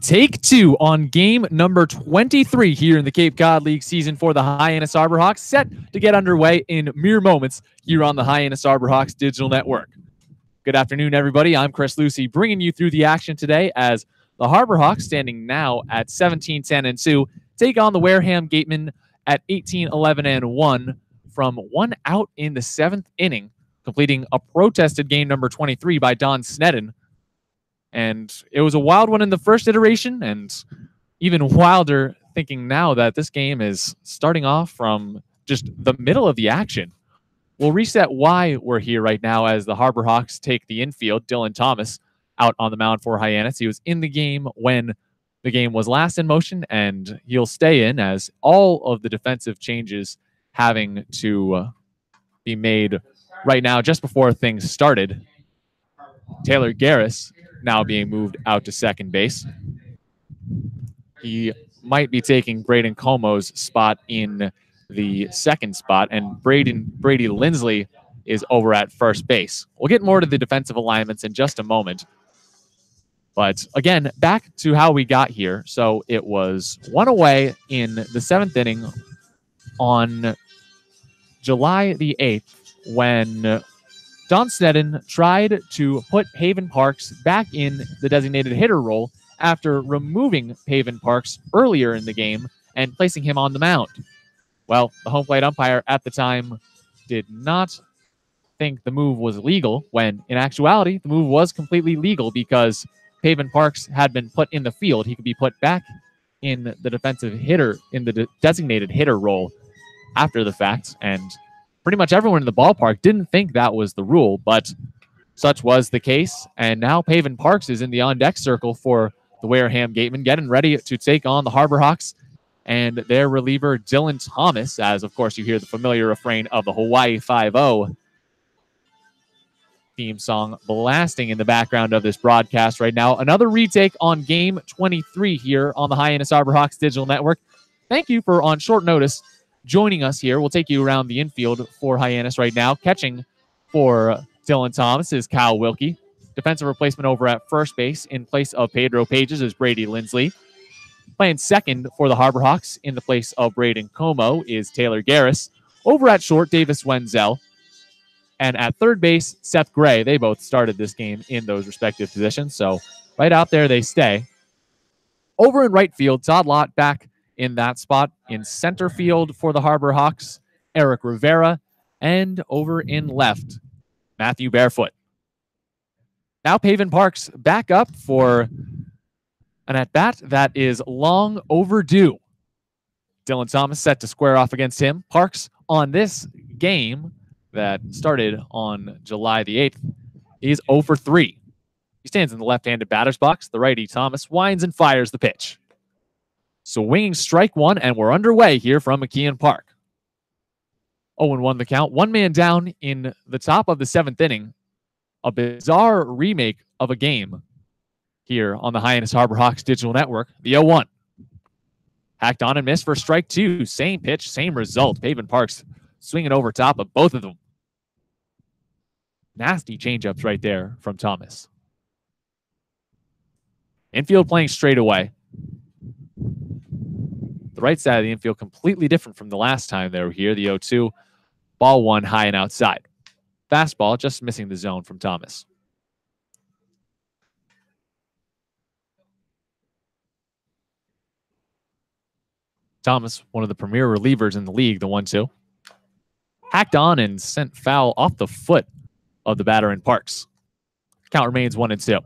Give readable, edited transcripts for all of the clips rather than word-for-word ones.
Take two on game number 23 here in the Cape Cod League season for the Hyannis Arborhawks, set to get underway in mere moments here on the Hyannis Arborhawks Digital Network. Good afternoon, everybody. I'm Chris Lucey, bringing you through the action today as the Arborhawks, standing now at 17-10-2, take on the Wareham Gatemen at 18-11-1 from one out in the seventh inning, completing a protested game number 23 by Don Sneddon. And it was a wild one in the first iteration, and even wilder thinking now that this game is starting off from just the middle of the action. We'll reset why we're here right now as the Arborhawks take the infield. Dylan Thomas out on the mound for Hyannis. He was in the game when the game was last in motion, and he'll stay in as all of the defensive changes having to be made right now just before things started. Taylor Garris now being moved out to second base. He might be taking Braden Como's spot in the second spot, and Brady Lindsley is over at first base. We'll get more to the defensive alignments in just a moment. But again, back to how we got here. So it was one away in the seventh inning on July the 8th when Don Sneddon tried to put Haven Parks back in the designated hitter role after removing Haven Parks earlier in the game and placing him on the mound. Well, the home plate umpire at the time did not think the move was legal, when in actuality, the move was completely legal because Haven Parks had been put in the field. He could be put back in the defensive hitter, in the designated hitter role after the fact, and pretty much everyone in the ballpark didn't think that was the rule, but such was the case. And now Haven Parks is in the on-deck circle for the Wareham Gatemen, getting ready to take on the Arborhawks and their reliever Dylan Thomas, as of course you hear the familiar refrain of the Hawaii 5-0 theme song blasting in the background of this broadcast right now. Another retake on game 23 here on the Hyannis Arborhawks Digital Network. Thank you for, on short notice, joining us here. We'll take you around the infield for Hyannis right now. Catching for Dylan Thomas is Kyle Wilkie. Defensive replacement over at first base in place of Pedro Pages is Brady Lindsley. Playing second for the Arborhawks in the place of Braden Como is Taylor Garris. Over at short, Davis Wenzel. And at third base, Seth Gray. They both started this game in those respective positions, so right out there they stay. Over in right field, Todd Lott back in that spot. In center field for the Arborhawks, Eric Rivera. And over in left, Matthew Barefoot. Now Haven Parks back up for an at-bat that is long overdue. Dylan Thomas set to square off against him. Parks on this game that started on July the 8th is 0 for 3. He stands in the left-handed batter's box. The righty Thomas winds and fires the pitch. Swinging strike one, and we're underway here from McKeon Park. 0-1 the count. One man down in the top of the seventh inning. A bizarre remake of a game here on the Hyannis Arborhawks Digital Network. The 0-1. Hacked on and missed for strike two. Same pitch, same result. Haven Parks swinging over top of both of them. Nasty changeups right there from Thomas. Infield playing straight away. The right side of the infield completely different from the last time they were here. The 0-2. Ball one high and outside. Fastball just missing the zone from Thomas. Thomas, one of the premier relievers in the league, the 1-2. Hacked on and sent foul off the foot of the batter in Parks. Count remains 1-2.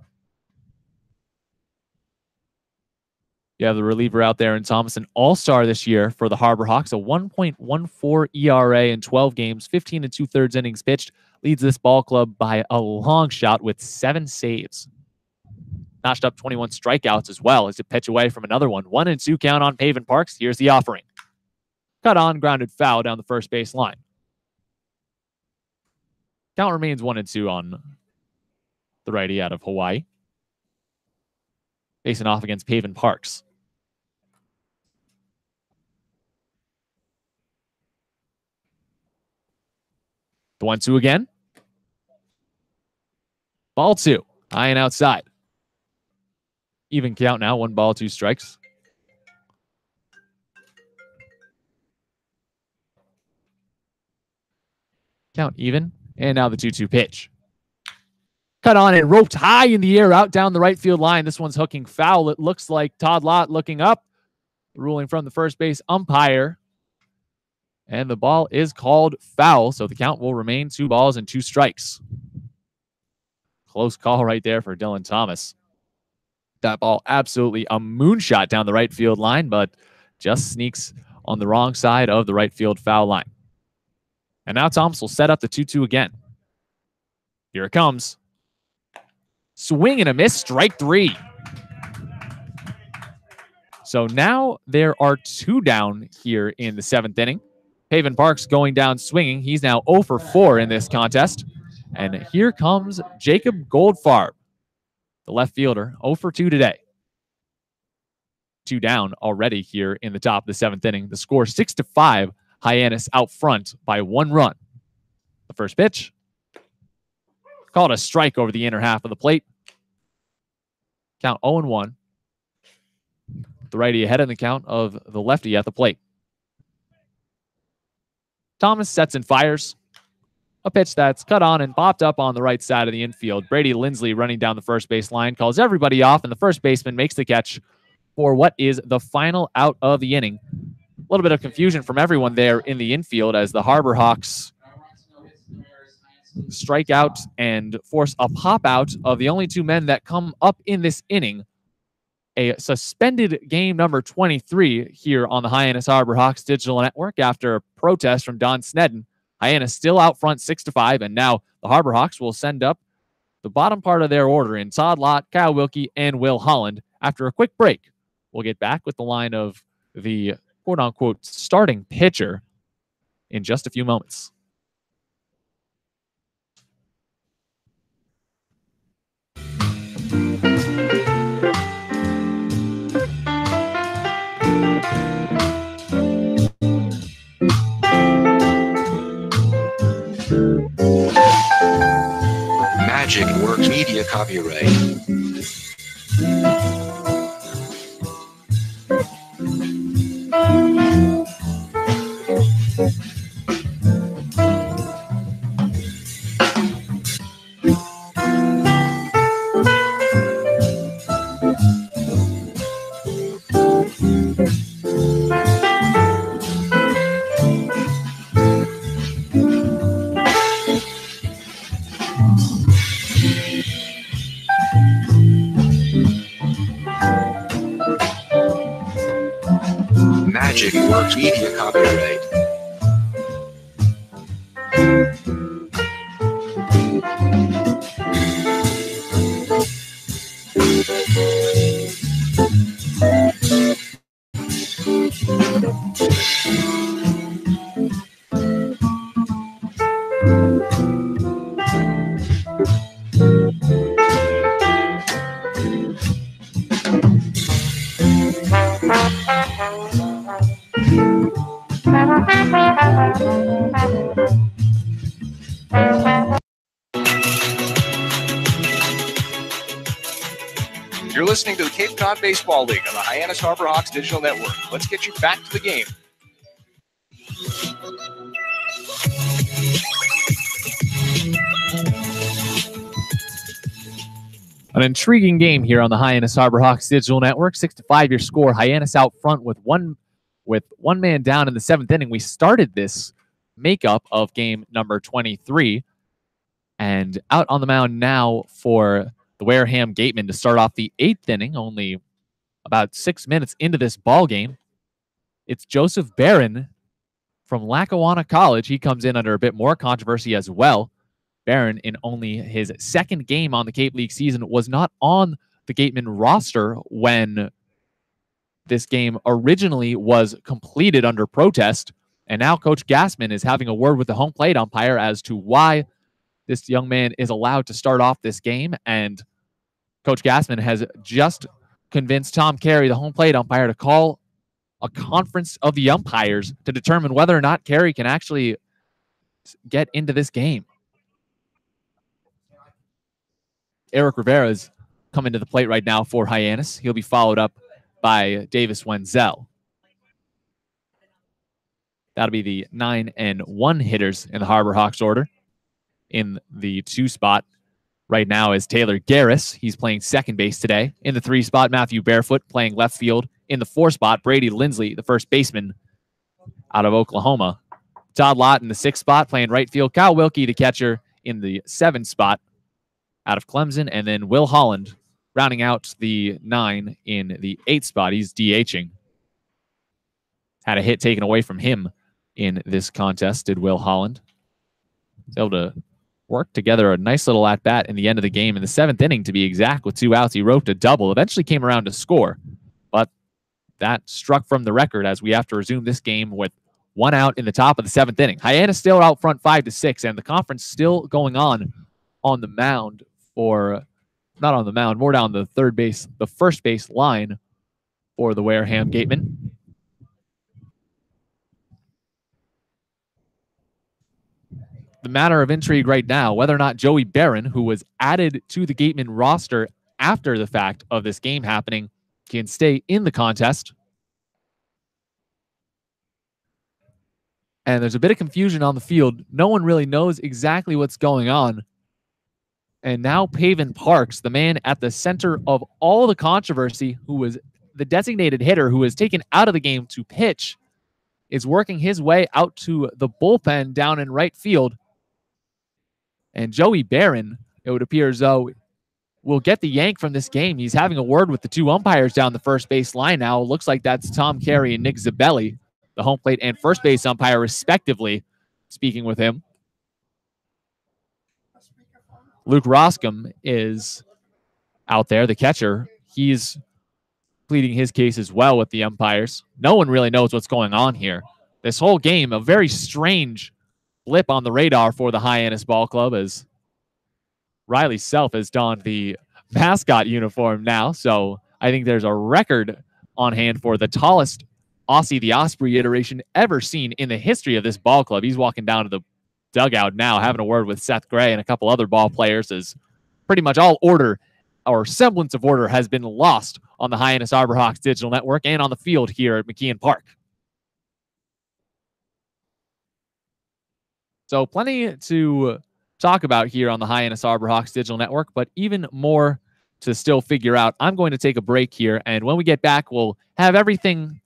You have the reliever out there in Thomas, an all-star this year for the Arborhawks, a 1.14 ERA in 12 games, 15 2/3 innings pitched, leads this ball club by a long shot with 7 saves. Notched up 21 strikeouts as well as to pitch away from another one. 1-2 count on Haven Parks. Here's the offering. Cut on, grounded foul down the first base line. Count remains 1-2 on the righty out of Hawaii. Facing off against Haven Parks. The 1-2 again. Ball two. High and outside. Even count now, 1 ball, 2 strikes. Count even. And now the 2-2 pitch. Cut on and roped high in the air out down the right field line. This one's hooking foul. It looks like Todd Lott looking up. Ruling from the first base umpire. And the ball is called foul, so the count will remain 2 balls and 2 strikes. Close call right there for Dylan Thomas. That ball absolutely a moonshot down the right field line, but just sneaks on the wrong side of the right field foul line. And now Thomas will set up the 2-2 again. Here it comes. Swing and a miss, strike 3. So now there are 2 down here in the 7th inning. Haven Parks going down swinging. He's now 0 for 4 in this contest. And here comes Jacob Goldfarb, the left fielder, 0 for 2 today. 2 down already here in the top of the 7th inning. The score 6-5. Hyannis out front by 1 run. The first pitch. Called a strike over the inner half of the plate. Count 0-1. The righty ahead in the count of the lefty at the plate. Thomas sets and fires. A pitch that's cut on and popped up on the right side of the infield. Brady Lindsley running down the first base line calls everybody off, and the first baseman makes the catch for what is the final out of the inning. A little bit of confusion from everyone there in the infield as the Harbor Hawks strike out and force a pop out of the only 2 men that come up in this inning. A suspended game number 23 here on the Hyannis Harbor Hawks digital network after a protest from Don Sneddon. Hyannis still out front 6-5, and now the Harbor Hawks will send up the bottom part of their order in Todd Lott, Kyle Wilkie, and Will Holland. After a quick break, we'll get back with the line of the quote-unquote starting pitcher in just a few moments. Magic Works Media copyright. Magic Works Media copyright. You're listening to the Cape Cod Baseball League on the Hyannis Harbor Hawks Digital Network. Let's get you back to the game. An intriguing game here on the Hyannis Harbor Hawks Digital Network. 6-5 your score. Hyannis out front with one man down in the 7th inning. We started this makeup of game number 23. And out on the mound now for the Wareham Gatemen to start off the 8th inning, only about 6 minutes into this ball game. It's Joseph Barron from Lackawanna College. He comes in under a bit more controversy as well. Barron, in only his 2nd game on the Cape League season, was not on the Gatemen roster when this game originally was completed under protest. And now Coach Gassman is having a word with the home plate umpire as to why this young man is allowed to start off this game. And Coach Gassman has just convinced Tom Carey, the home plate umpire, to call a conference of the umpires to determine whether or not Carey can actually get into this game. Eric Rivera is come into the plate right now for Hyannis. He'll be followed up by Davis Wenzel. That'll be the 9 and 1 hitters in the Harbor Hawks order. In the 2 spot right now is Taylor Garris. He's playing second base today. In the 3 spot, Matthew Barefoot playing left field. In the 4 spot, Brady Lindsley, the first baseman out of Oklahoma. Todd Lott in the 6th spot playing right field. Kyle Wilkie, the catcher, in the 7th spot out of Clemson. And then Will Holland rounding out the 9 in the 8th spot. He's DHing. Had a hit taken away from him in this contest, did Will Holland. Was able to work together a nice little at-bat in the end of the game in the 7th inning, to be exact, with 2 outs. He roped a double, eventually came around to score, but that struck from the record as we have to resume this game with 1 out in the top of the 7th inning. Hyannis still out front 5-6, and the conference still going on the mound for, not on the mound, more down the first base line for the Wareham Gatemen. The matter of intrigue right now, whether or not Joey Barron, who was added to the Gatemen roster after the fact of this game happening, can stay in the contest. And there's a bit of confusion on the field. No one really knows exactly what's going on. And now Paven Parks, the man at the center of all the controversy, who was the designated hitter who was taken out of the game to pitch, is working his way out to the bullpen down in right field. And Joey Barron, it would appear as though, will get the yank from this game. He's having a word with the 2 umpires down the first base line now. It looks like that's Tom Carey and Nick Zabelli, the home plate and first base umpire, respectively, speaking with him. Luke Roscom is out there, the catcher. He's pleading his case as well with the umpires. No one really knows what's going on here. This whole game, a very strange blip on the radar for the Hyannis Ball Club, as Riley Self has donned the mascot uniform now. So I think there's a record on hand for the tallest Aussie the Osprey iteration ever seen in the history of this ball club. He's walking down to the dugout now, having a word with Seth Gray and a couple other ball players, as pretty much all order or semblance of order has been lost on the Hyannis Arbor Hawks digital network and on the field here at McKeon Park. So plenty to talk about here on the Hyannis Arbor Hawks digital network, but even more to still figure out. I'm going to take a break here, and when we get back, we'll have everything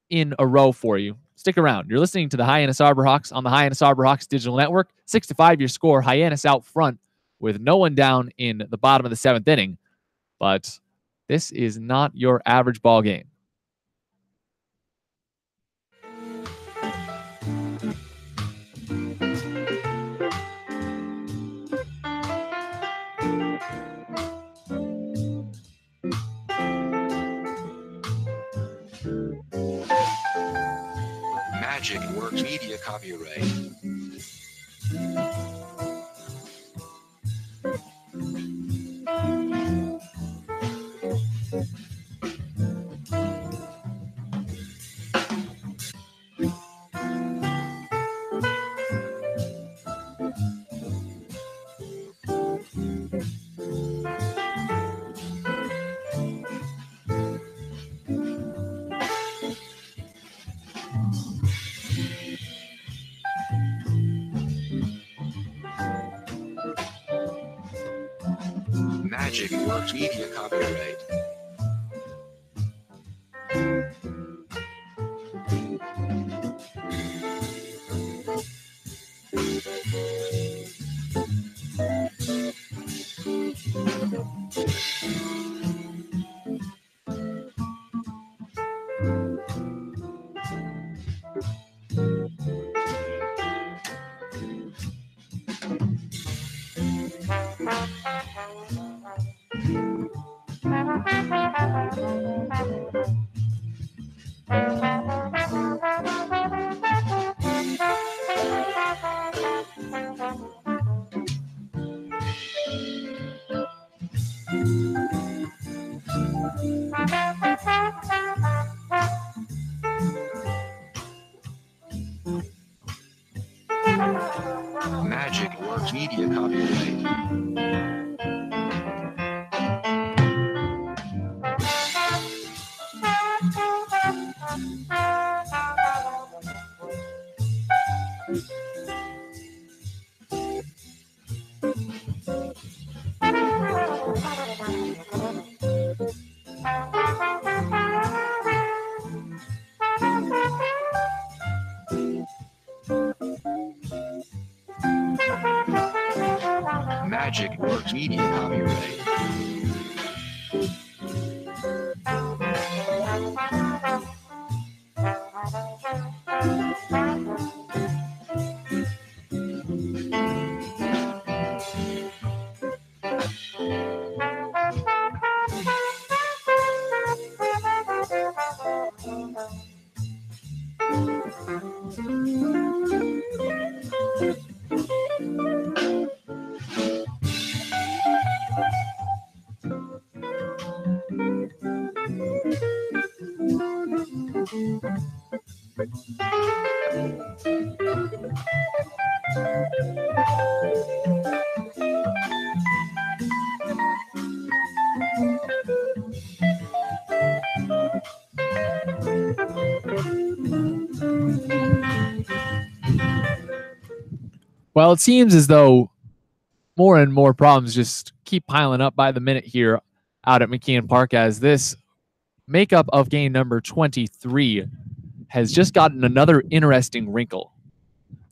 in a row for you. Stick around. You're listening to the Hyannis Arbor Hawks on the Hyannis Arbor Hawks digital network. 6-5 your score. Hyannis out front with no one down in the bottom of the 7th inning. But this is not your average ball game. Magic Works Media copyright. Magic Works Media copyright. Magic Works Media copyright. Well, it seems as though more and more problems just keep piling up by the minute here out at McKeon Park, as this makeup of game number 23 has just gotten another interesting wrinkle.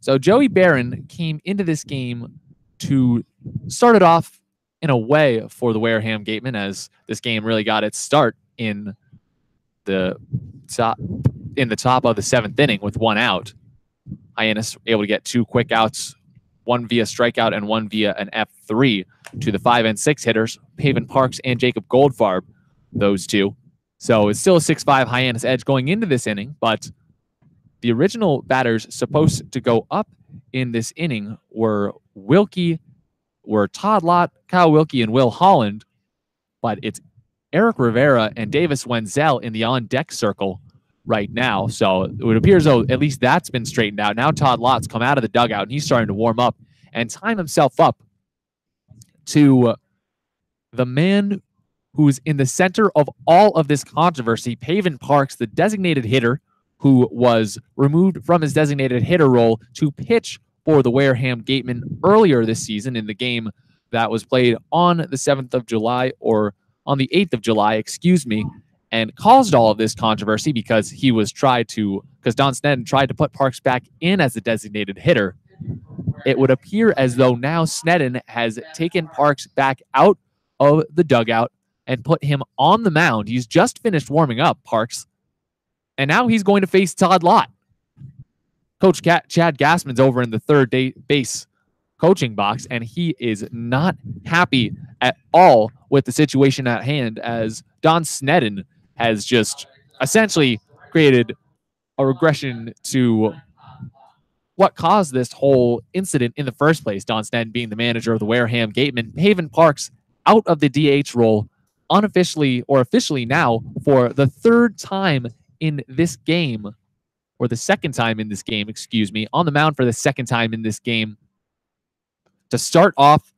So Joey Barron came into this game to start it off in a way for the Wareham Gatemen, as this game really got its start in the top of the 7th inning with 1 out. Hyannis able to get 2 quick outs, 1 via strikeout and 1 via an F3 to the 5 and 6 hitters, Paven Parks and Jacob Goldfarb, those 2. So it's still a 6-5 Hyannis edge going into this inning, but the original batters supposed to go up in this inning were Todd Lott, Kyle Wilkie, and Will Holland, but it's Eric Rivera and Davis Wenzel in the on-deck circle right now. So it would appear as though at least that's been straightened out. Now Todd Lott's come out of the dugout, and he's starting to warm up and time himself up to the man who's in the center of all of this controversy, Paven Parks, the designated hitter, who was removed from his designated hitter role to pitch for the Wareham Gatemen earlier this season in the game that was played on the 7th of July, or on the 8th of July, excuse me, and caused all of this controversy because Don Sneddon tried to put Parks back in as the designated hitter. It would appear as though now Sneddon has taken Parks back out of the dugout and put him on the mound. He's just finished warming up, Parks, and now he's going to face Todd Lott. Coach Chad Gassman's over in the third base coaching box, and he is not happy at all with the situation at hand, as Don Sneddon has just essentially created a regression to what caused this whole incident in the first place. Don Sneddon being the manager of the Wareham Gatemen. Paven Parks out of the DH role unofficially or officially now for the 3rd time in this game, or the 2nd time in this game, excuse me, on the mound for the 2nd time in this game. To start off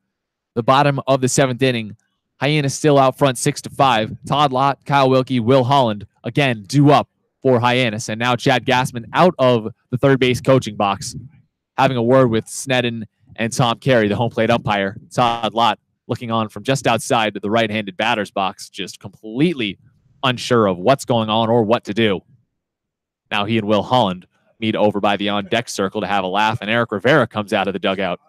the bottom of the 7th inning, Hyannis still out front 6-5. Todd Lott, Kyle Wilkie, Will Holland, again, due up for Hyannis. And now Chad Gassman out of the third base coaching box, having a word with Sneddon and Tom Carey, the home plate umpire. Todd Lott looking on from just outside the right-handed batter's box, just completely unsure of what's going on or what to do. Now he and Will Holland meet over by the on-deck circle to have a laugh, and Eric Rivera comes out of the dugout.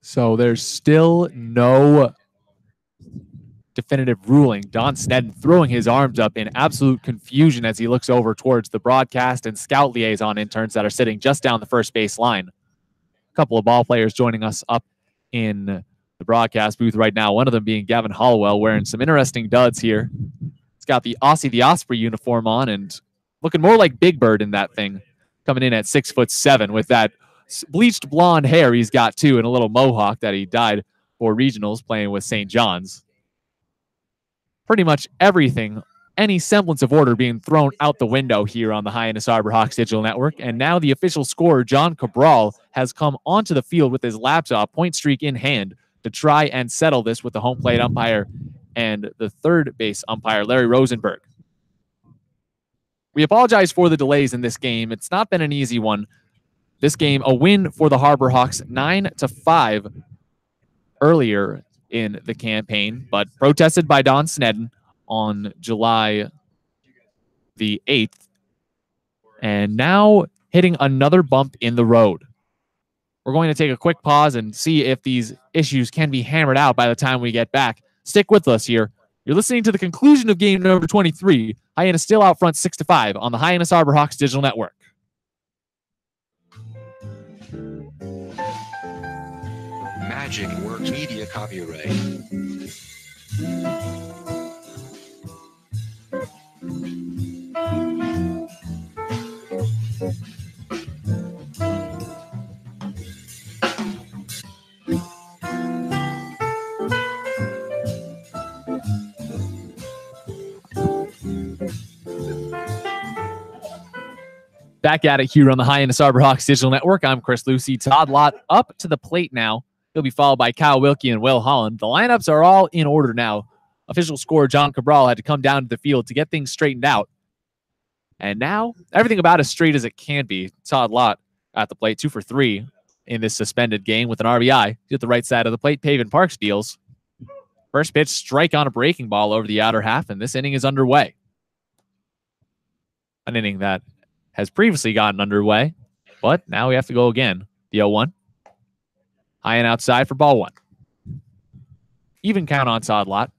So there's still no definitive ruling. Don Sneddon throwing his arms up in absolute confusion as he looks over towards the broadcast and scout liaison interns that are sitting just down the first base line. A couple of ball players joining us up in the broadcast booth right now, one of them being Gavin Hollowell, wearing some interesting duds here. He's got the Aussie the Osprey uniform on and looking more like Big Bird in that thing, coming in at 6'7" with that bleached blonde hair he's got too, and a little mohawk that he dyed for regionals playing with St. John's. Pretty much everything, any semblance of order being thrown out the window here on the Hyannis Arborhawks Digital Network. And now the official scorer, John Cabral, has come onto the field with his laptop, point streak in hand, to try and settle this with the home plate umpire and the third base umpire, Larry Rosenberg. We apologize for the delays in this game. It's not been an easy one. This game, a win for the Harbor Hawks, 9-5 earlier in the campaign, but protested by Don Sneddon on July the 8th. And now hitting another bump in the road. We're going to take a quick pause and see if these issues can be hammered out by the time we get back. Stick with us here. You're listening to the conclusion of game number 23. Hyannis still out front 6-5 on the Hyannis Arborhawks Digital Network. Magic Works Media copyright. Back at it here on the Hyannis Arborhawks Digital Network. I'm Chris Lucey. Todd Lott up to the plate now. He'll be followed by Kyle Wilkie and Will Holland. The lineups are all in order now. Official scorer John Cabral had to come down to the field to get things straightened out. And now, everything about as straight as it can be. Todd Lott at the plate, 2 for 3 in this suspended game with an RBI. He's at the right side of the plate. Paven Parks deals. First pitch, strike on a breaking ball over the outer half, and this inning is underway. An inning that has previously gotten underway, but now we have to go again. The 0-1. High and outside for ball 1. Even count on Todd Lott.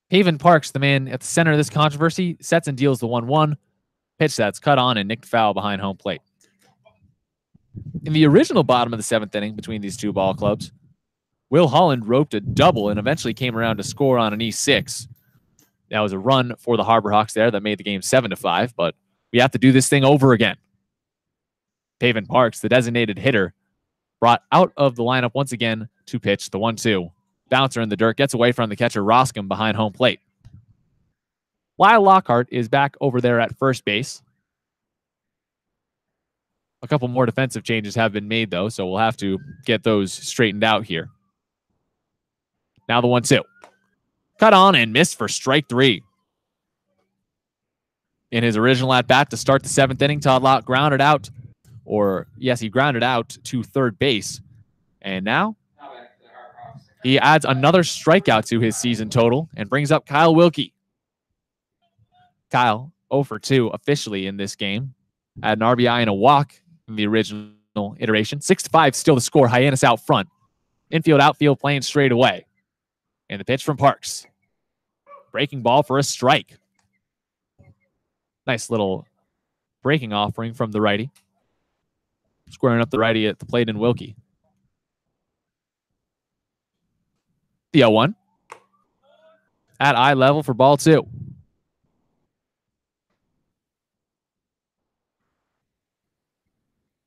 Paven Parks, the man at the center of this controversy, sets and deals the 1-1. Pitch that's cut on and nicked foul behind home plate. In the original bottom of the 7th inning between these two ball clubs, Will Holland roped a double and eventually came around to score on an E6. That was a run for the Harborhawks there that made the game 7-5, but we have to do this thing over again. Paven Parks, the designated hitter, brought out of the lineup once again to pitch the 1-2. Bouncer in the dirt, gets away from the catcher Roscom behind home plate. Lyle Lockhart is back over there at first base. A couple more defensive changes have been made, though, so we'll have to get those straightened out here. Now the 1-2. Cut on and missed for strike 3. In his original at-bat to start the 7th inning, Todd Lott grounded out, he grounded out to third base. And now he adds another strikeout to his season total and brings up Kyle Wilkie. Kyle, 0 for 2 officially in this game. Had an RBI and a walk in the original iteration. 6-5 still the score. Hyannis out front. Infield, outfield playing straight away. And the pitch from Parks. Breaking ball for a strike. Nice little breaking offering from the righty. Squaring up the righty at the plate in Wilkie. The 0-1. At eye level for ball 2.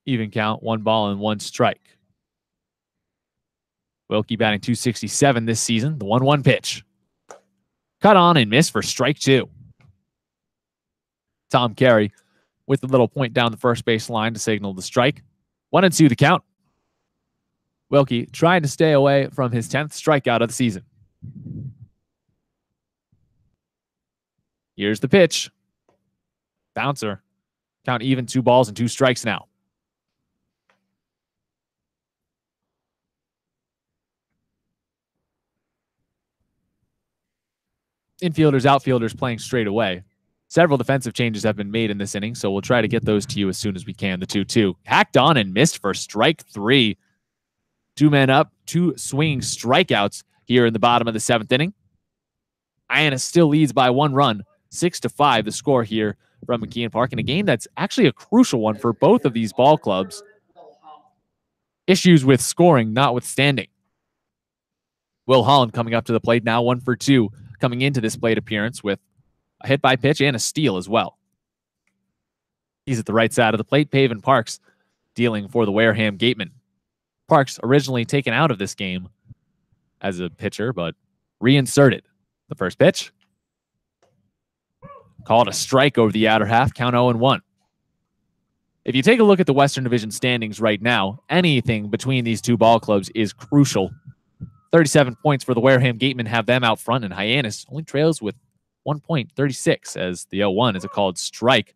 Even count, 1 ball and 1 strike. Wilkie batting .267 this season. The 1-1 pitch. Cut on and missed for strike 2. Tom Carey with the little point down the first base line to signal the strike. 1-2 to count. Wilkie trying to stay away from his 10th strikeout of the season. Here's the pitch. Bouncer. Count even, 2 balls and 2 strikes now. Infielders, outfielders playing straight away. Several defensive changes have been made in this inning, so we'll try to get those to you as soon as we can. The 2-2. Hacked on and missed for strike 3. 2 men up, 2 swinging strikeouts here in the bottom of the 7th inning. Hyannis still leads by 1 run. 6-5 the score here from McKeon Park in a game that's actually a crucial one for both of these ball clubs. Issues with scoring notwithstanding. Will Holland coming up to the plate now, 1 for 2 coming into this plate appearance with a hit by pitch and a steal as well. He's at the right side of the plate. Paven Parks dealing for the Wareham Gatemen. Parks originally taken out of this game as a pitcher, but reinserted. The first pitch. Called a strike over the outer half. Count 0-1. If you take a look at the Western Division standings right now, anything between these two ball clubs is crucial. 37 points for the Wareham Gatemen have them out front, and Hyannis only trails with 1 point, 36, as the 0-1 is a called strike.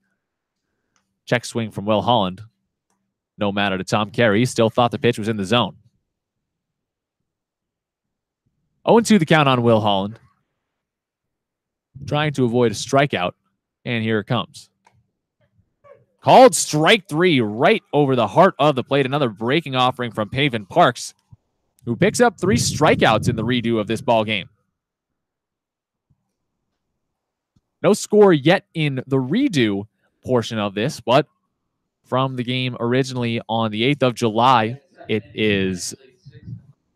Check swing from Will Holland. No matter to Tom Carey. He still thought the pitch was in the zone. 0-2 the count on Will Holland. Trying to avoid a strikeout. And here it comes. Called strike 3 right over the heart of the plate. Another breaking offering from Paven Parks, who picks up 3 strikeouts in the redo of this ball game. No score yet in the redo portion of this, but from the game originally on the 8th of July, it is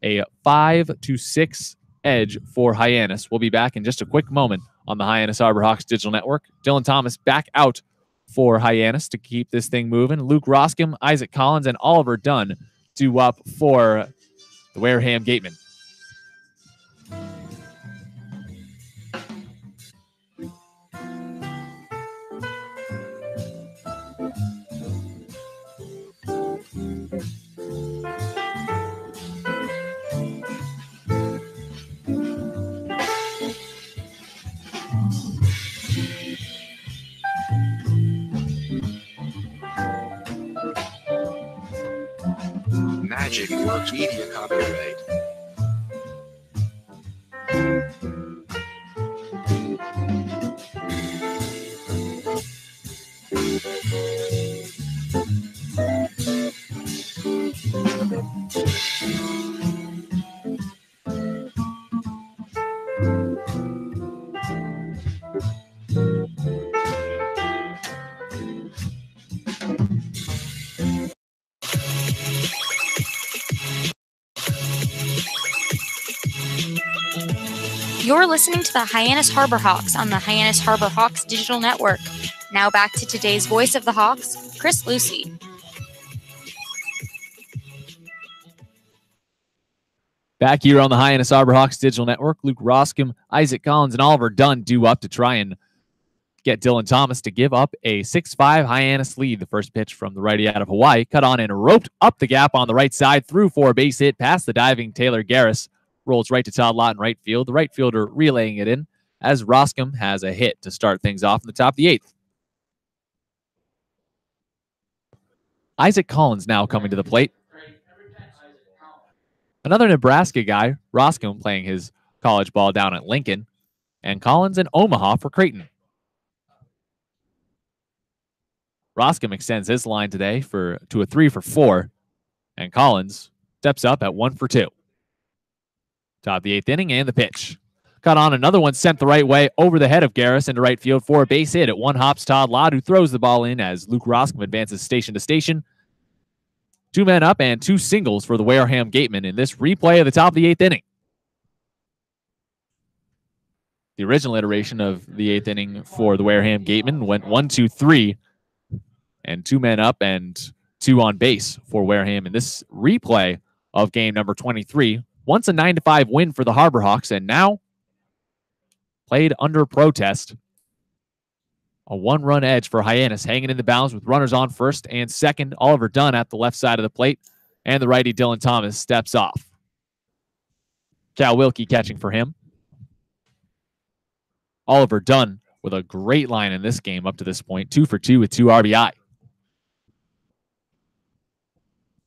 a 5-6 edge for Hyannis. We'll be back in just a quick moment on the Hyannis Harbor Hawks Digital Network. Dylan Thomas back out for Hyannis to keep this thing moving. Luke Roscom, Isaac Collins, and Oliver Dunn due up for the Wareham Gatemen. Magic Works Media copyright. You're listening to the Hyannis Harbor Hawks on the Hyannis Harbor Hawks Digital Network. Now back to today's voice of the Hawks, Chris Lucey. Back here on the Hyannis Harbor Hawks Digital Network, Luke Roscom, Isaac Collins, and Oliver Dunn due up to try and get Dylan Thomas to give up a 6-5 Hyannis lead. The first pitch from the righty out of Hawaii, cut on and roped up the gap on the right side, through for a base hit past the diving Taylor Garris. Rolls right to Todd Lott in right field. The right fielder relaying it in as Roscom has a hit to start things off in the top of the 8th. Isaac Collins now coming to the plate. Another Nebraska guy, Roscom playing his college ball down at Lincoln, and Collins in Omaha for Creighton. Roscom extends his line today to a 3 for 4, and Collins steps up at 1 for 2. Top of the 8th inning, and the pitch. Cut on, another one sent the right way over the head of Garris into right field for a base hit. At one hops Todd Lott, who throws the ball in as Luke Roscom advances station to station. 2 men up and 2 singles for the Wareham Gatemen in this replay of the top of the 8th inning. The original iteration of the 8th inning for the Wareham Gatemen went 1-2-3 and 2 men up and 2 on base for Wareham in this replay of game number 23. Once a 9-5 win for the Harbor Hawks, and now played under protest. A 1-run edge for Hyannis, hanging in the balance with runners on first and second. Oliver Dunn at the left side of the plate, and the righty Dylan Thomas steps off. Cal Wilkie catching for him. Oliver Dunn with a great line in this game up to this point, 2 for 2 with 2 RBI.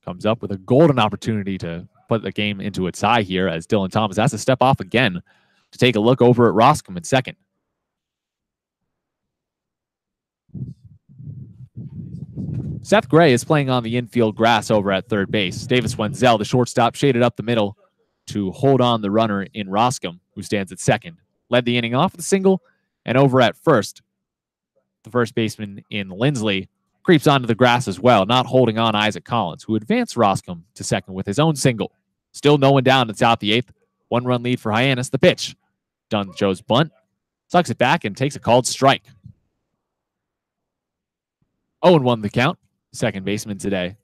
Comes up with a golden opportunity to put the game into a tie here as Dylan Thomas has to step off again to take a look over at Roscom in second. Seth Gray is playing on the infield grass over at third base. Davis Wenzel, the shortstop, shaded up the middle to hold on the runner in Roscom, who stands at second. Led the inning off with a single, and over at first, the first baseman in Lindsley creeps onto the grass as well, not holding on Isaac Collins, who advanced Roscom to second with his own single. Still no one down at the top of the 8th. 1-run lead for Hyannis. The pitch. Dunn Joe's bunt. Sucks it back and takes a called strike. 0-1 the count. Second baseman today.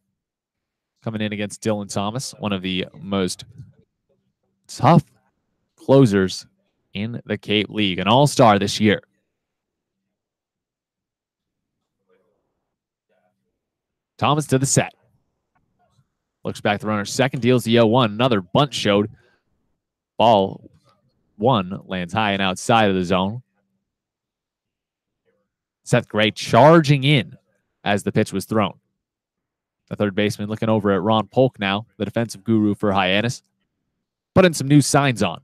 Coming in against Dylan Thomas, one of the most tough closers in the Cape League. An all-star this year. Thomas to the set. Looks back the runner. Second, deals the 0-1. Another bunt showed. Ball 1 lands high and outside of the zone. Seth Gray charging in as the pitch was thrown. The third baseman looking over at Ron Polk now, the defensive guru for Hyannis, putting some new signs on.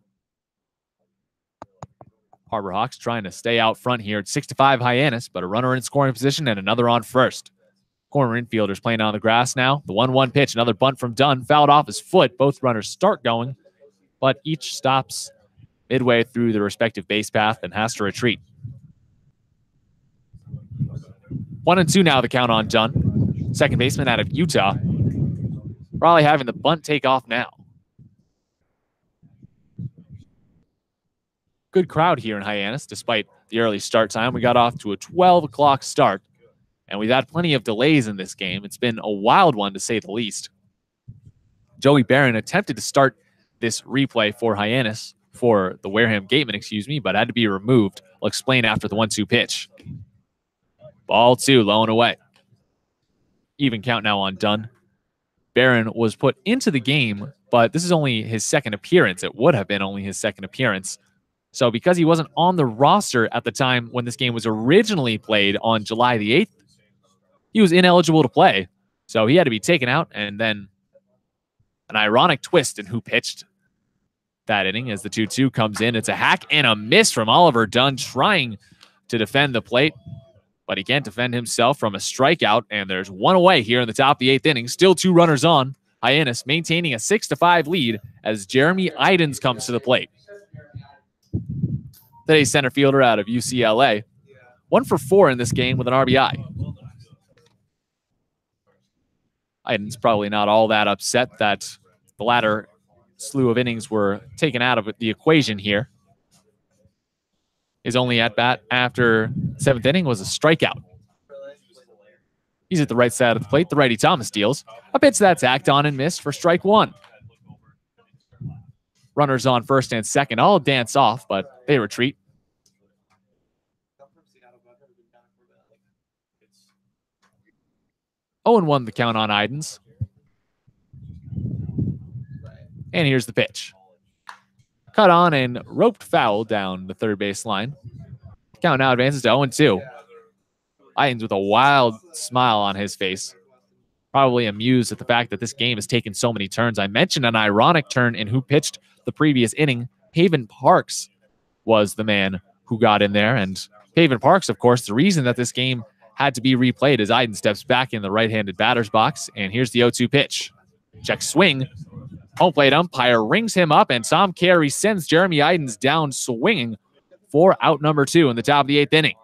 Harbor Hawks trying to stay out front here at 6-5 Hyannis, but a runner in scoring position and another on first. Corner infielders playing on the grass now. The 1-1 pitch, another bunt from Dunn, fouled off his foot. Both runners start going, but each stops midway through the respective base path and has to retreat. 1-2 now, the count on Dunn. Second baseman out of Utah. Probably having the bunt take off now. Good crowd here in Hyannis, despite the early start time. We got off to a 12 o'clock start, and we've had plenty of delays in this game. It's been a wild one, to say the least. Joey Barron attempted to start this replay for Hyannis, for the Wareham Gatemen, but had to be removed. I'll explain after the 1-2 pitch. Ball 2, low and away. Even count now on Dunn. Barron was put into the game, but this is only his second appearance. It would have been only his second appearance. So because he wasn't on the roster at the time when this game was originally played on July the 8th, he was ineligible to play. So he had to be taken out, and then an ironic twist in who pitched that inning as the 2-2 comes in. It's a hack and a miss from Oliver Dunn trying to defend the plate, but he can't defend himself from a strikeout, and there's one away here in the top of the 8th inning. Still 2 runners on. Hyannis maintaining a 6-5 lead as Jeremy Hydens comes to the plate. Today's center fielder out of UCLA. 1 for 4 in this game with an RBI. Hydens probably not all that upset that the latter slew of innings were taken out of the equation here. His only at-bat after 7th inning was a strikeout. He's at the right side of the plate. The righty Thomas deals. A pitch that's hacked on and missed for strike 1. Runners on first and second all dance off, but they retreat. 0-1 the count on Hydens. And here's the pitch. Cut on and roped foul down the third base line. Count now advances to 0-2. Hydens with a wild smile on his face. Probably amused at the fact that this game has taken so many turns. I mentioned an ironic turn in who pitched the previous inning. Paven Parks was the man who got in there. And Paven Parks, of course, the reason that this game had to be replayed as Hydens steps back in the right-handed batter's box. And here's the 0-2 pitch. Check swing. Home plate umpire rings him up, and Tom Carey sends Jeremy Hydens down swinging for out number 2 in the top of the 8th inning.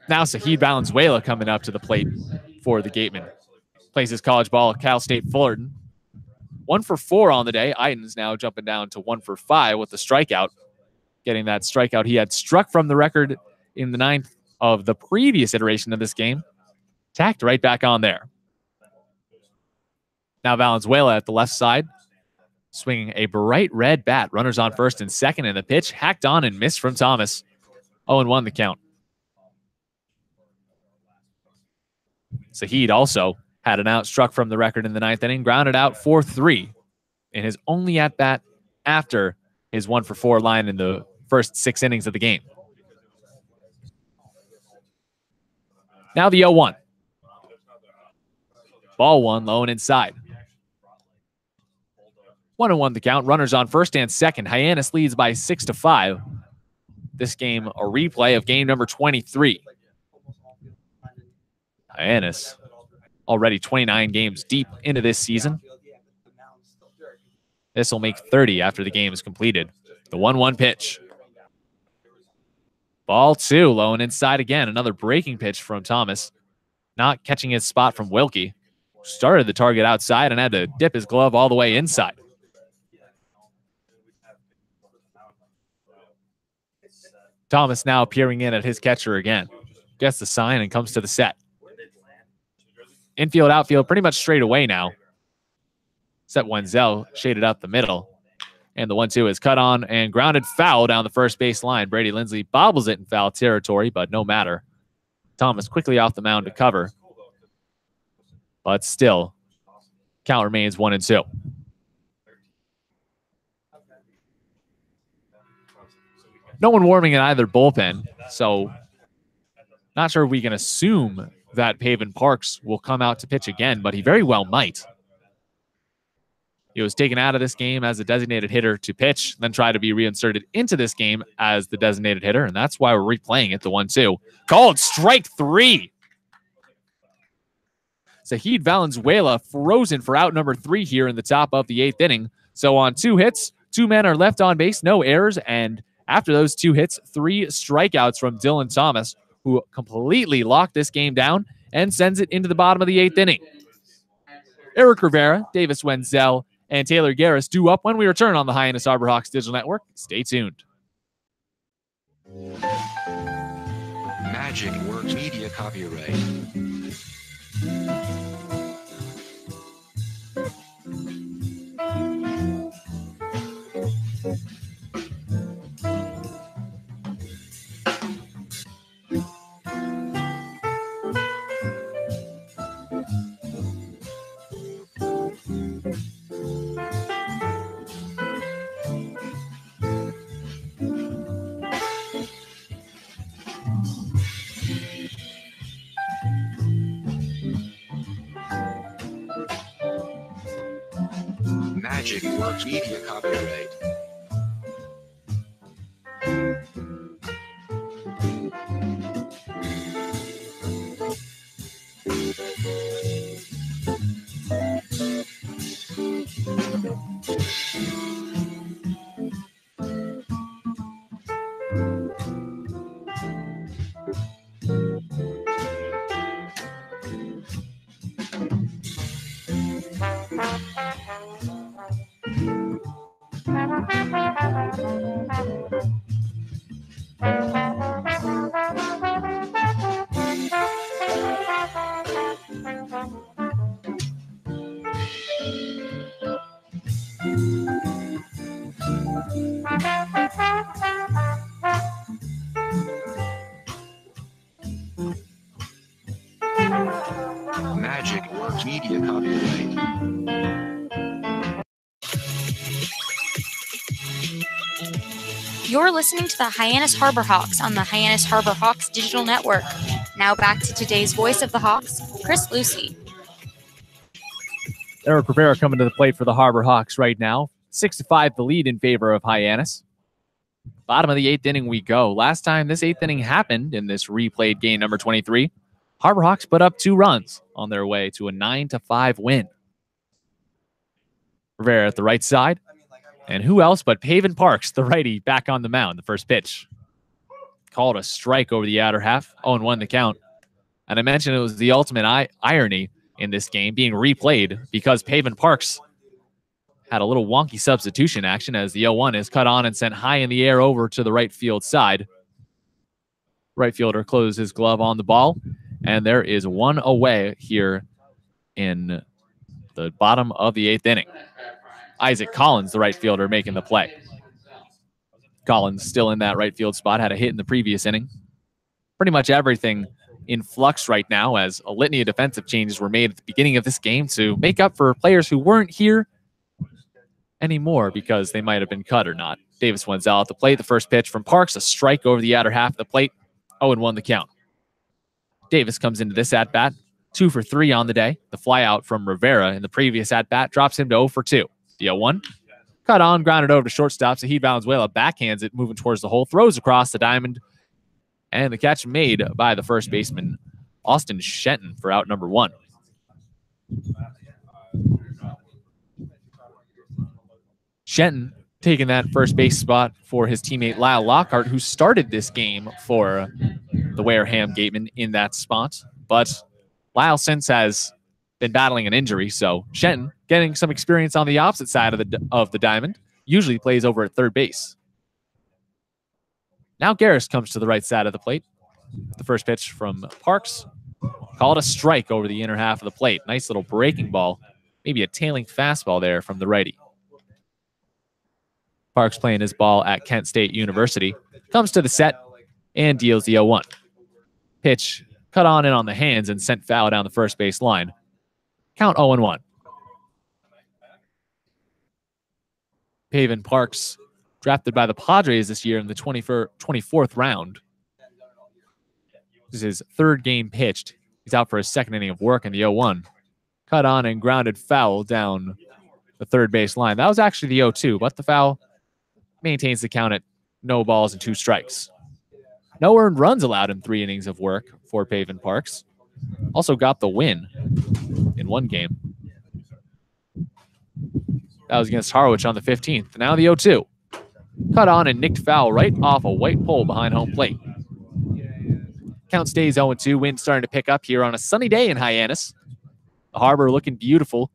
Now Zahid Valenzuela coming up to the plate for the Gatemen. Plays his college ball at Cal State Fullerton. 1 for 4 on the day. Hydens now jumping down to 1 for 5 with the strikeout. Getting that strikeout he had struck from the record in the 9th of the previous iteration of this game. Tacked right back on there. Now Valenzuela at the left side, swinging a bright red bat. Runners on first and second, and the pitch hacked on and missed from Thomas. 0-1 the count. Zahid also had an out struck from the record in the 9th inning, grounded out 4-3 in his only at-bat after his 1 for 4 line in the first 6 innings of the game. Now the 0-1. Ball 1, low and inside. 1-1 the count. Runners on first and second. Hyannis leads by 6-5. This game, a replay of game number 23. Hyannis already 29 games deep into this season. This will make 30 after the game is completed. The 1-1 pitch. Ball 2, low and inside again. Another breaking pitch from Thomas. Not catching his spot from Wilkie. Started the target outside and had to dip his glove all the way inside. Thomas now peering in at his catcher again. Gets the sign and comes to the set. Infield, outfield, pretty much straight away now. Set Wenzel shaded up the middle. And the 1-2 is cut on and grounded foul down the first base line. Brady Lindsley bobbles it in foul territory, but no matter. Thomas quickly off the mound to cover. But still, count remains 1-2. No one warming in either bullpen, so not sure we can assume that Pavin Parks will come out to pitch again, but he very well might. He was taken out of this game as a designated hitter to pitch, then try to be reinserted into this game as the designated hitter, and that's why we're replaying it, the 1-2. Called strike 3. Zahid Valenzuela frozen for out number 3 here in the top of the 8th inning. So on 2 hits, 2 men are left on base, no errors, and after those 2 hits, 3 strikeouts from Dylan Thomas, who completely locked this game down and sends it into the bottom of the 8th inning. Eric Rivera, Davis Wenzel, and Taylor Garris due up when we return on the Hyannis Harborhawks Digital Network. Stay tuned. Magic Works Media copyright. Magic Works Media copyright. Magic Works Media copyright. You're listening to the Hyannis Harborhawks on the Hyannis Harborhawks Digital Network. Now back to today's voice of the Hawks, Chris Lucey. Eric Rivera coming to the plate for the Harborhawks right now. 6-5 the lead in favor of Hyannis. Bottom of the 8th inning we go. Last time this 8th inning happened in this replayed game number 23, Harborhawks put up 2 runs on their way to a 9-5 win. Rivera at the right side. And who else but Pavin Parks, the righty, back on the mound. The first pitch called a strike over the outer half. 0-1 the count. And I mentioned it was the ultimate irony in this game being replayed because Pavin Parks had a little wonky substitution action as the 0-1 is cut on and sent high in the air over to the right field side. Right fielder closed his glove on the ball, and there is 1 away here in the bottom of the 8th inning. Isaac Collins, the right fielder, making the play. Collins still in that right field spot, had a hit in the previous inning. Pretty much everything in flux right now as a litany of defensive changes were made at the beginning of this game to make up for players who weren't here anymore because they might have been cut or not. Davis Wenzel at the plate. The first pitch from Parks, a strike over the outer half of the plate. 0-1 the count. Davis comes into this at-bat, 2 for 3 on the day. The fly out from Rivera in the previous at-bat drops him to 0 for 2. The 0-1. Cut on, grounded over to shortstop. Zahid Valenzuela backhands it, moving towards the hole, throws across the diamond. And the catch made by the first baseman, Austin Shenton, for out number 1. Shenton taking that first base spot for his teammate Lyle Lockhart, who started this game for the Wareham Gatemen in that spot. But Lyle since has been battling an injury, so Shenton getting some experience on the opposite side of the diamond. Usually plays over at third base. Now Garris comes to the right side of the plate. The first pitch from Parks. Called a strike over the inner half of the plate. Nice little breaking ball. Maybe a tailing fastball there from the righty. Parks playing his ball at Kent State University. Comes to the set and deals the 0-1. Pitch cut on in on the hands and sent foul down the first base line. Count 0-1. Pavin Parks, drafted by the Padres this year in the 24th round. This is his 3rd game pitched He's out for his second inning of work in the 0-1. Cut on and grounded foul down the third base line. That was actually the 0-2, but the foul maintains the count at no balls and 2 strikes. No earned runs allowed in 3 innings of work for Pavin Parks. Also got the win in 1 game. That was against Harwich on the 15th. Now the 0-2. Cut on and nicked foul right off a white pole behind home plate. Count stays 0-2. Wind starting to pick up here on a sunny day in Hyannis. The harbor looking beautiful.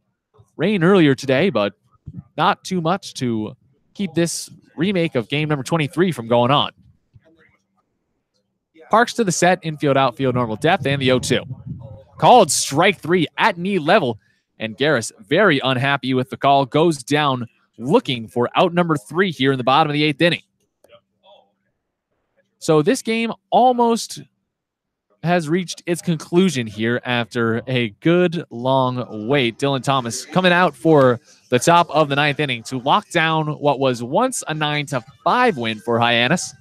Rain earlier today, but not too much to keep this remake of game number 23 from going on. Parks to the set, infield, outfield, normal depth, and the 0-2. Called strike 3 at knee level, and Garris, very unhappy with the call, goes down looking for out number 3 here in the bottom of the 8th inning. So this game almost has reached its conclusion here after a good long wait. Dylan Thomas coming out for the top of the 9th inning to lock down what was once a 9-5 win for Hyannis.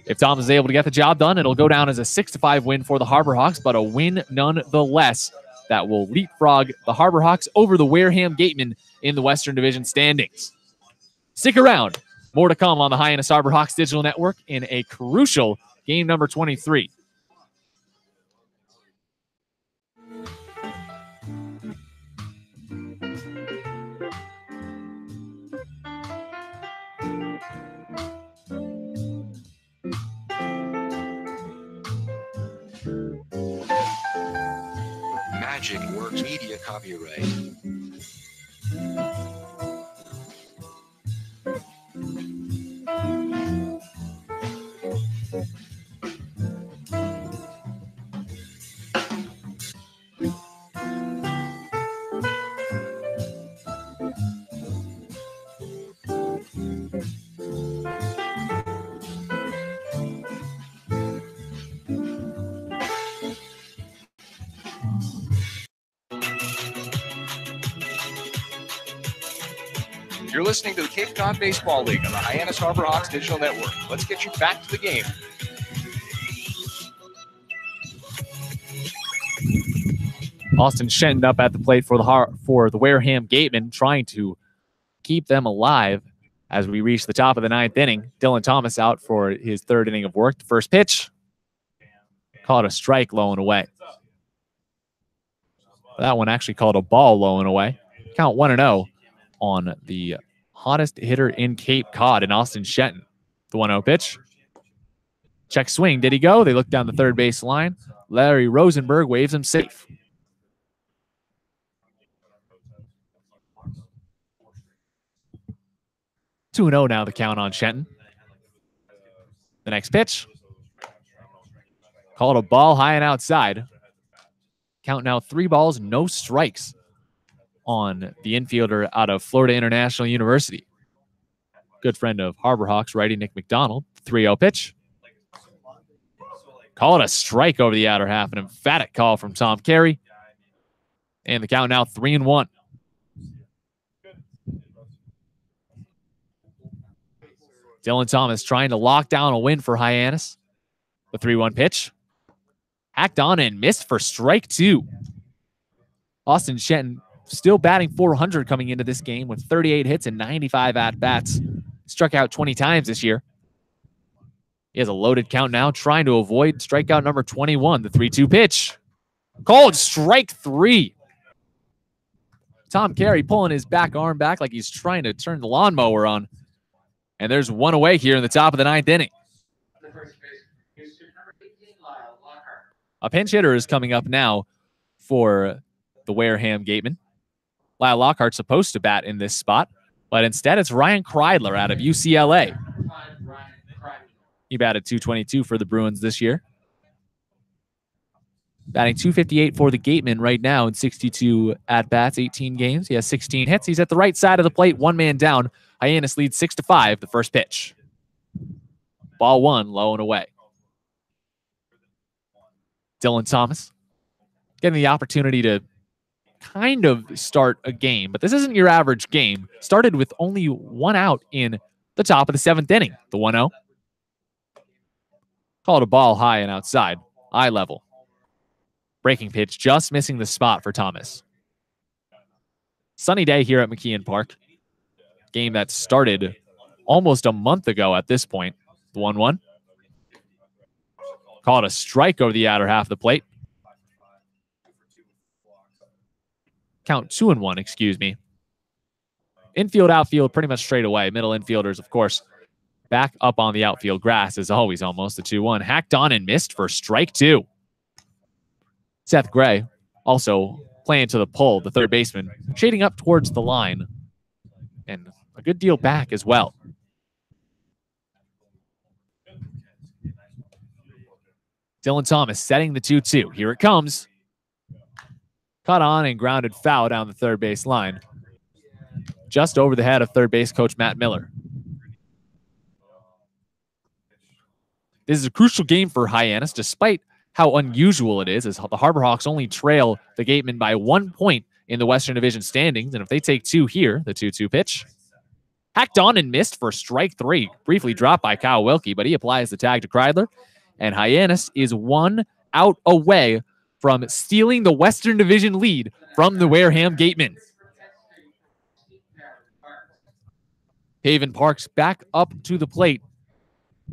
If Thomas is able to get the job done, it'll go down as a 6-5 win for the Harbor Hawks, but a win nonetheless that will leapfrog the Harbor Hawks over the Wareham Gatemen in the Western Division standings. Stick around. More to come on the Hyannis Harbor Hawks Digital Network in a crucial game number 23. Magic Works Media copyright. You're listening to the Cape Cod Baseball League on the Hyannis Harbor Hawks Digital Network. Let's get you back to the game. Austin Shenton up at the plate for the Wareham Gatemen, trying to keep them alive as we reach the top of the 9th inning. Dylan Thomas out for his 3rd inning of work. The first pitch, called a strike low and away. That one actually called a ball low and away. Count 1-0 on the hottest hitter in Cape Cod in Austin Shenton. The 1-0 pitch. Check swing. Did he go? They look down the third base line. Larry Rosenberg waves him safe. Two 2-0 now the count on Shenton. The next pitch. Called a ball high and outside. Count now 3 balls, no strikes on the infielder out of Florida International University. Good friend of Harbor Hawks, righty Nick McDonald. 3-0 pitch. Called a strike over the outer half. An emphatic call from Tom Carey. And the count now 3-1. Dylan Thomas trying to lock down a win for Hyannis. The 3-1 pitch. Hacked on and missed for strike 2. Austin Shenton still batting .400 coming into this game with 38 hits and 95 at-bats. Struck out 20 times this year. He has a loaded count now, trying to avoid strikeout number 21, the 3-2 pitch. Called strike 3. Tom Carey pulling his back arm back like he's trying to turn the lawnmower on. And there's one away here in the top of the 9th inning. A pinch hitter is coming up now for the Wareham Gatemen. Lyle Lockhart's supposed to bat in this spot, but instead it's Ryan Kreidler out of UCLA. He batted .222 for the Bruins this year. Batting .258 for the Gatemen right now in 62 at-bats, 18 games. He has 16 hits. He's at the right side of the plate, 1 man down. Hyannis leads 6-5, the first pitch. Ball 1, low and away. Dylan Thomas getting the opportunity to kind of start a game, but this isn't your average game. Started with only 1 out in the top of the 7th inning. The 1-0. Called a ball high and outside, eye level. Breaking pitch, just missing the spot for Thomas. Sunny day here at McKeon Park. Game that started almost a month ago at this point. The 1-1. Caught a strike over the outer half of the plate. Count 2-1, excuse me. Infield, outfield, pretty much straight away. Middle infielders, of course, back up on the outfield grass as always almost. The 2-1. Hacked on and missed for strike 2. Seth Gray also playing to the pull, the third baseman, shading up towards the line. And a good deal back as well. Dylan Thomas setting the 2-2. Here it comes. Caught on and grounded foul down the third base line. Just over the head of third base coach Matt Miller. This is a crucial game for Hyannis, despite how unusual it is, as the Harborhawks only trail the Gatemen by 1 point in the Western Division standings. And if they take 2 here, the 2-2 pitch. Hacked on and missed for strike 3. Briefly dropped by Kyle Wilkie, but he applies the tag to Kreidler. And Hyannis is 1 out away from stealing the Western Division lead from the Wareham Gatemen. Haven Parks back up to the plate.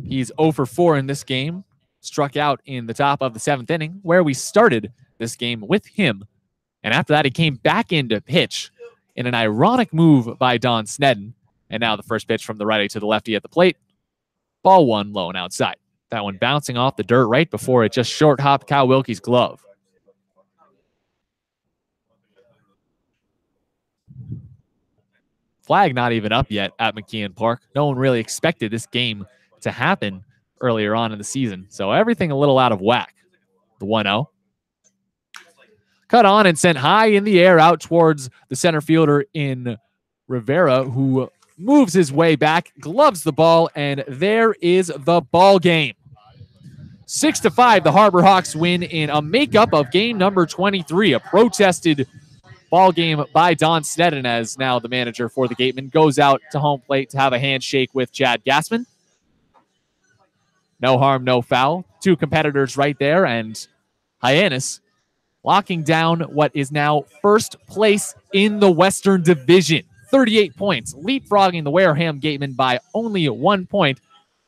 He's 0 for 4 in this game. Struck out in the top of the 7th inning, where we started this game with him. And after that, he came back in to pitch in an ironic move by Don Sneddon. And now the first pitch from the righty to the lefty at the plate. Ball 1, low and outside. That one bouncing off the dirt right before it just short-hopped Kyle Wilkie's glove. Flag not even up yet at McKeon Park. No one really expected this game to happen earlier on in the season. So everything a little out of whack. The 1-0. Cut on and sent high in the air out towards the center fielder in Rivera, who moves his way back, gloves the ball, and there is the ball game. 6-5, the Harborhawks win in a makeup of game number 23, a protested ball game by Don Sneddon, as now the manager for the Gatemen goes out to home plate to have a handshake with Chad Gassman. No harm, no foul. 2 competitors right there, and Hyannis locking down what is now first place in the Western Division. 38 points, leapfrogging the Wareham Gatemen by only 1 point,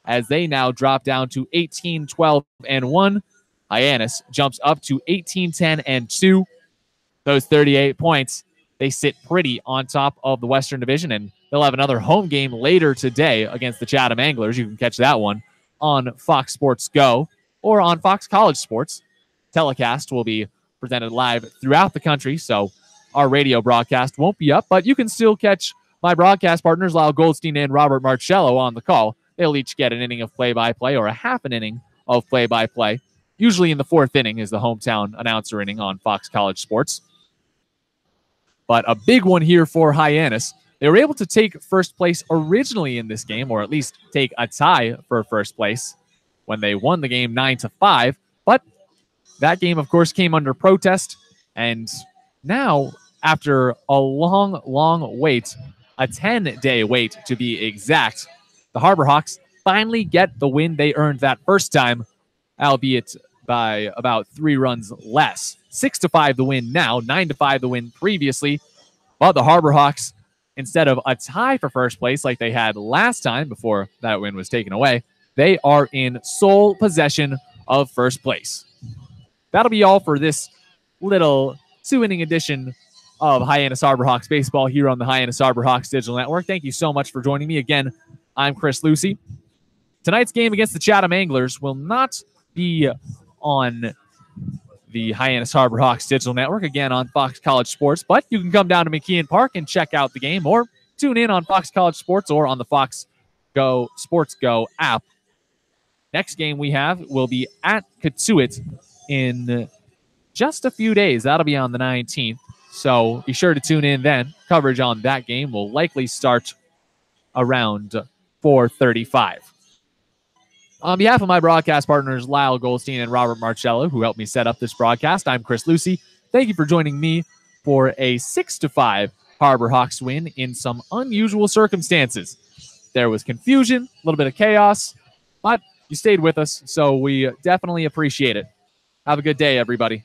as they now drop down to 18, 12, and 1. Hyannis jumps up to 18, 10, and 2. Those 38 points, they sit pretty on top of the Western Division, and they'll have another home game later today against the Chatham Anglers. You can catch that one on Fox Sports Go or on Fox College Sports. Telecast will be presented live throughout the country, so our radio broadcast won't be up, but you can still catch my broadcast partners, Lyle Goldstein and Robert Marcello, on the call. They'll each get an inning of play-by-play or a half an inning of play-by-play. Usually in the 4th inning is the hometown announcer inning on Fox College Sports. But a big one here for Hyannis. They were able to take first place originally in this game, or at least take a tie for first place when they won the game 9-5. But that game, of course, came under protest. And now, after a long, long wait, a 10-day wait to be exact, the Harborhawks finally get the win they earned that first time, albeit by about 3 runs less. 6-5 the win now, 9-5 the win previously. But the Harborhawks, instead of a tie for first place like they had last time before that win was taken away, they are in sole possession of first place. That'll be all for this little 2-inning edition of Hyannis Harborhawks baseball here on the Hyannis Harborhawks Digital Network. Thank you so much for joining me. Again, I'm Chris Lucey. Tonight's game against the Chatham Anglers will not be on the Hyannis Harborhawks Digital Network, again on Fox College Sports, but you can come down to McKeon Park and check out the game, or tune in on Fox College Sports or on the Fox Go Sports Go app. Next game we have will be at Katuitt in just a few days. That'll be on the 19th, so be sure to tune in then. Coverage on that game will likely start around 4:35. On behalf of my broadcast partners, Lyle Goldstein and Robert Marcello, who helped me set up this broadcast, I'm Chris Lucey. Thank you for joining me for a 6-5 Harborhawks win in some unusual circumstances. There was confusion, a little bit of chaos, but you stayed with us, so we definitely appreciate it. Have a good day, everybody.